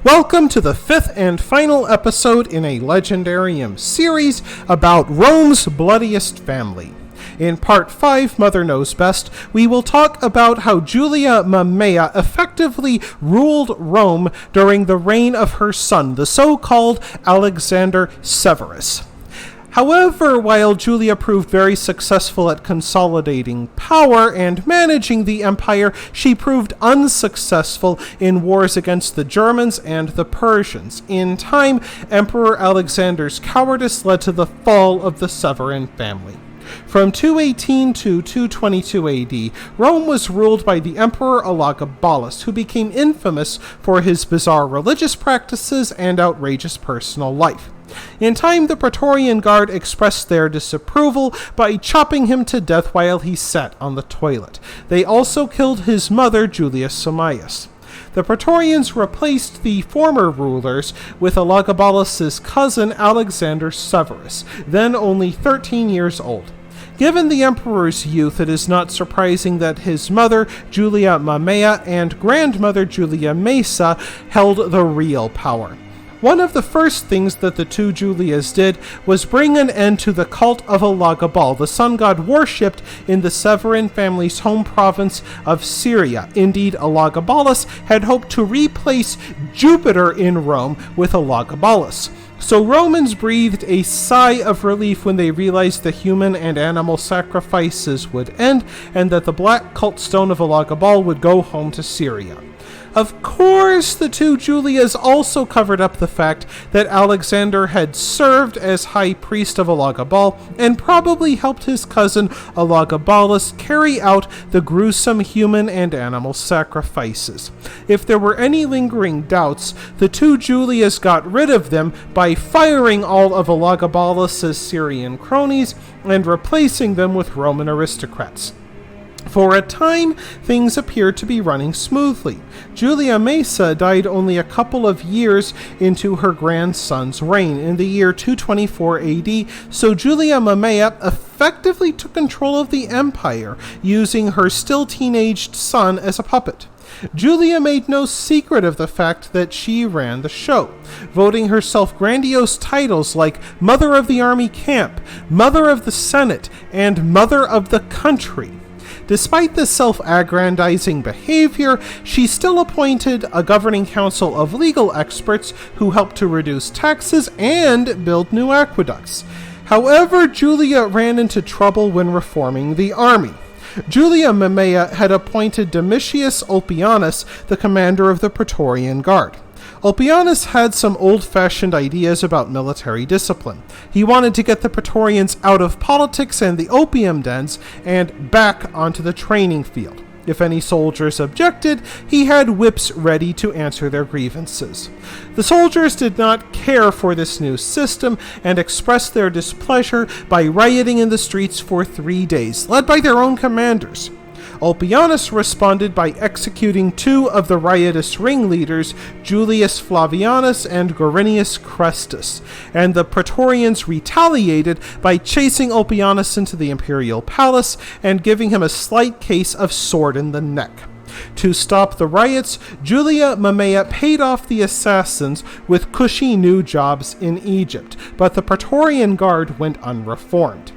Welcome to the fifth and final episode in a Legendarium series about Rome's Bloodiest family. In Part 5, Mother Knows Best, we will talk about how Julia Mamaea effectively ruled Rome during the reign of her son, the so-called Alexander Severus. However, while Julia proved very successful at consolidating power and managing the empire, she proved unsuccessful in wars against the Germans and the Persians. In time, Emperor Alexander's cowardice led to the fall of the Severan family. From 218 to 222 AD, Rome was ruled by the Emperor Elagabalus, who became infamous for his bizarre religious practices and outrageous personal life. In time, the Praetorian Guard expressed their disapproval by chopping him to death while he sat on the toilet. They also killed his mother, Julia Summius. The Praetorians replaced the former rulers with Elagabalus's cousin Alexander Severus, then only 13 years old. Given the emperor's youth, it is not surprising that his mother, Julia Mamaea, and grandmother, Julia Maesa, held the real power. One of the first things that the two Julias did was bring an end to the cult of Elagabal, the sun god worshipped in the Severan family's home province of Syria. Indeed, Elagabalus had hoped to replace Jupiter in Rome with Elagabalus. So Romans breathed a sigh of relief when they realized the human and animal sacrifices would end and that the black cult stone of Elagabal would go home to Syria. Of course, the two Julias also covered up the fact that Alexander had served as high priest of Elagabal and probably helped his cousin Elagabalus carry out the gruesome human and animal sacrifices. If there were any lingering doubts, the two Julias got rid of them by firing all of Elagabalus's Syrian cronies and replacing them with Roman aristocrats. For a time, things appeared to be running smoothly. Julia Maesa died only a couple of years into her grandson's reign in the year 224 AD, so Julia Mamaea effectively took control of the empire, using her still teenaged son as a puppet. Julia made no secret of the fact that she ran the show, voting herself grandiose titles like Mother of the Army Camp, Mother of the Senate, and Mother of the Country. Despite this self-aggrandizing behavior, she still appointed a governing council of legal experts who helped to reduce taxes and build new aqueducts. However, Julia ran into trouble when reforming the army. Julia Mamaea had appointed Domitius Ulpianus the commander of the Praetorian Guard. Ulpianus had some old-fashioned ideas about military discipline. He wanted to get the Praetorians out of politics and the opium dens and back onto the training field. If any soldiers objected, he had whips ready to answer their grievances. The soldiers did not care for this new system and expressed their displeasure by rioting in the streets for 3 days, led by their own commanders. Ulpianus responded by executing two of the riotous ringleaders, Julius Flavianus and Gorinius Crestus, and the Praetorians retaliated by chasing Ulpianus into the imperial palace and giving him a slight case of sword in the neck. To stop the riots, Julia Mamaea paid off the assassins with cushy new jobs in Egypt, but the Praetorian Guard went unreformed.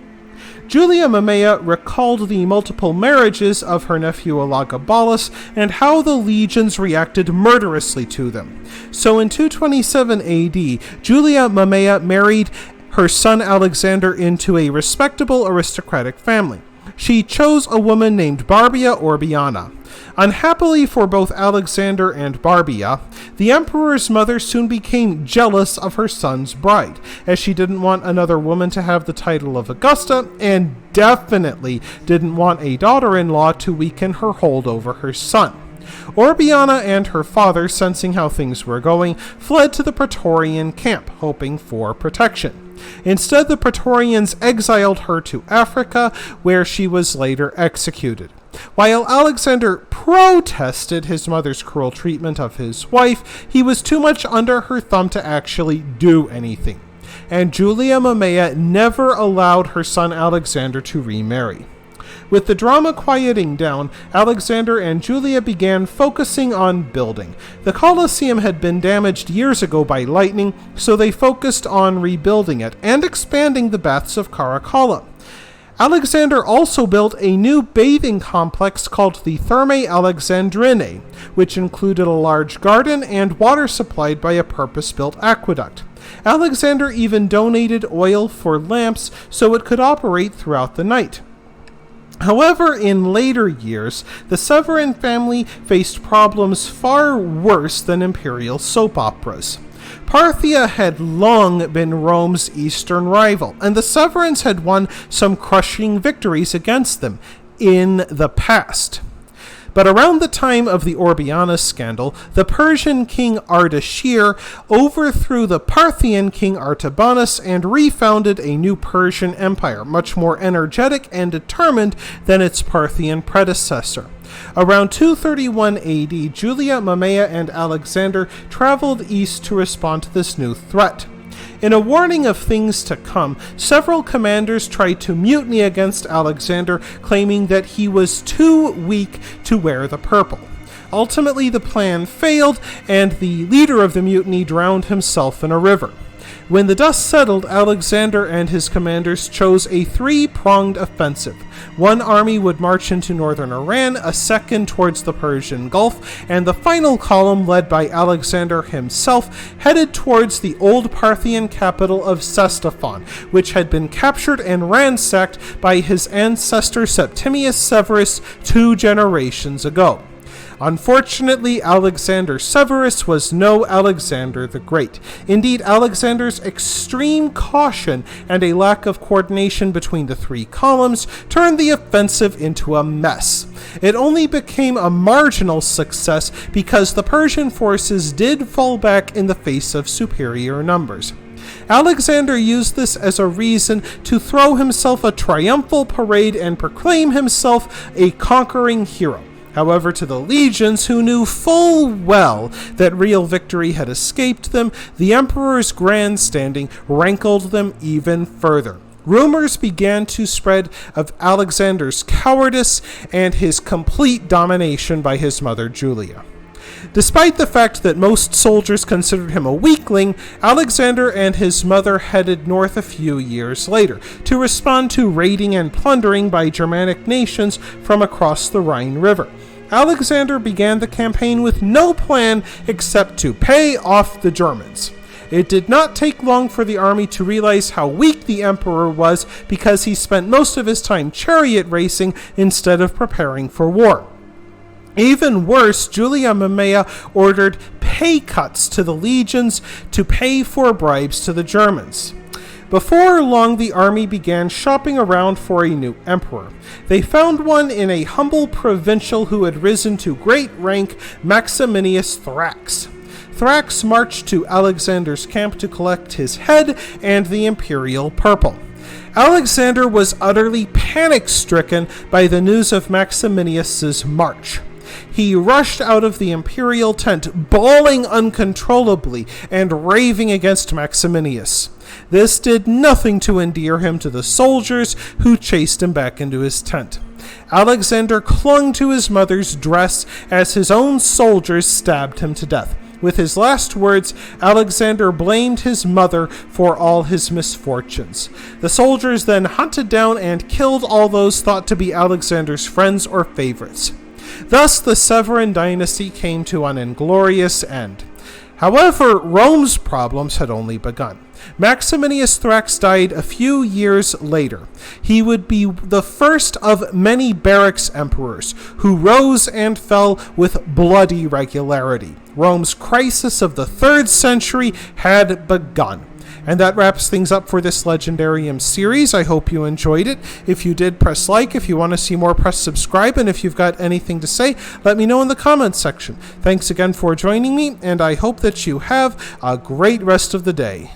Julia Mamaea recalled the multiple marriages of her nephew Elagabalus and how the legions reacted murderously to them. So in 227 AD, Julia Mamaea married her son Alexander into a respectable aristocratic family. She chose a woman named Barbia Orbiana. Unhappily for both Alexander and Barbia, the emperor's mother soon became jealous of her son's bride, as she didn't want another woman to have the title of Augusta, and definitely didn't want a daughter-in-law to weaken her hold over her son. Orbiana and her father, sensing how things were going, fled to the Praetorian camp, hoping for protection. Instead, the Praetorians exiled her to Africa, where she was later executed. While Alexander protested his mother's cruel treatment of his wife, he was too much under her thumb to actually do anything. And Julia Mamaea never allowed her son Alexander to remarry. With the drama quieting down, Alexander and Julia began focusing on building. The Colosseum had been damaged years ago by lightning, so they focused on rebuilding it and expanding the baths of Caracalla. Alexander also built a new bathing complex called the Thermae Alexandrinae, which included a large garden and water supplied by a purpose-built aqueduct. Alexander even donated oil for lamps so it could operate throughout the night. However, in later years, the Severan family faced problems far worse than imperial soap operas. Parthia had long been Rome's eastern rival, and the Severans had won some crushing victories against them in the past. But around the time of the Orbianus scandal, the Persian king Ardashir overthrew the Parthian king Artabanus and refounded a new Persian empire, much more energetic and determined than its Parthian predecessor. Around 231 AD, Julia, Mamaea, and Alexander traveled east to respond to this new threat. In a warning of things to come, several commanders tried to mutiny against Alexander, claiming that he was too weak to wear the purple. Ultimately, the plan failed, and the leader of the mutiny drowned himself in a river. When the dust settled, Alexander and his commanders chose a three-pronged offensive. One army would march into northern Iran, a second towards the Persian Gulf, and the final column, led by Alexander himself, headed towards the old Parthian capital of Ctesiphon, which had been captured and ransacked by his ancestor Septimius Severus 2 generations ago. Unfortunately, Alexander Severus was no Alexander the Great. Indeed, Alexander's extreme caution and a lack of coordination between the three columns turned the offensive into a mess. It only became a marginal success because the Persian forces did fall back in the face of superior numbers. Alexander used this as a reason to throw himself a triumphal parade and proclaim himself a conquering hero. However, to the legions, who knew full well that real victory had escaped them, the emperor's grandstanding rankled them even further. Rumors began to spread of Alexander's cowardice and his complete domination by his mother Julia. Despite the fact that most soldiers considered him a weakling, Alexander and his mother headed north a few years later to respond to raiding and plundering by Germanic nations from across the Rhine River. Alexander began the campaign with no plan except to pay off the Germans. It did not take long for the army to realize how weak the emperor was because he spent most of his time chariot racing instead of preparing for war. Even worse, Julia Mamaea ordered pay cuts to the legions to pay for bribes to the Germans. Before long, the army began shopping around for a new emperor. They found one in a humble provincial who had risen to great rank, Maximinius Thrax. Thrax marched to Alexander's camp to collect his head and the imperial purple. Alexander was utterly panic-stricken by the news of Maximinius's march. He rushed out of the imperial tent, bawling uncontrollably and raving against Maximinius. This did nothing to endear him to the soldiers who chased him back into his tent. Alexander clung to his mother's dress as his own soldiers stabbed him to death. With his last words, Alexander blamed his mother for all his misfortunes. The soldiers then hunted down and killed all those thought to be Alexander's friends or favorites. Thus, the Severan dynasty came to an inglorious end. However, Rome's problems had only begun. Maximinius Thrax died a few years later. He would be the first of many barracks emperors who rose and fell with bloody regularity. Rome's crisis of the 3rd century had begun. And that wraps things up for this Legendarium series. I hope you enjoyed it. If you did, press like. If you want to see more, press subscribe. And if you've got anything to say, let me know in the comments section. Thanks again for joining me, and I hope that you have a great rest of the day.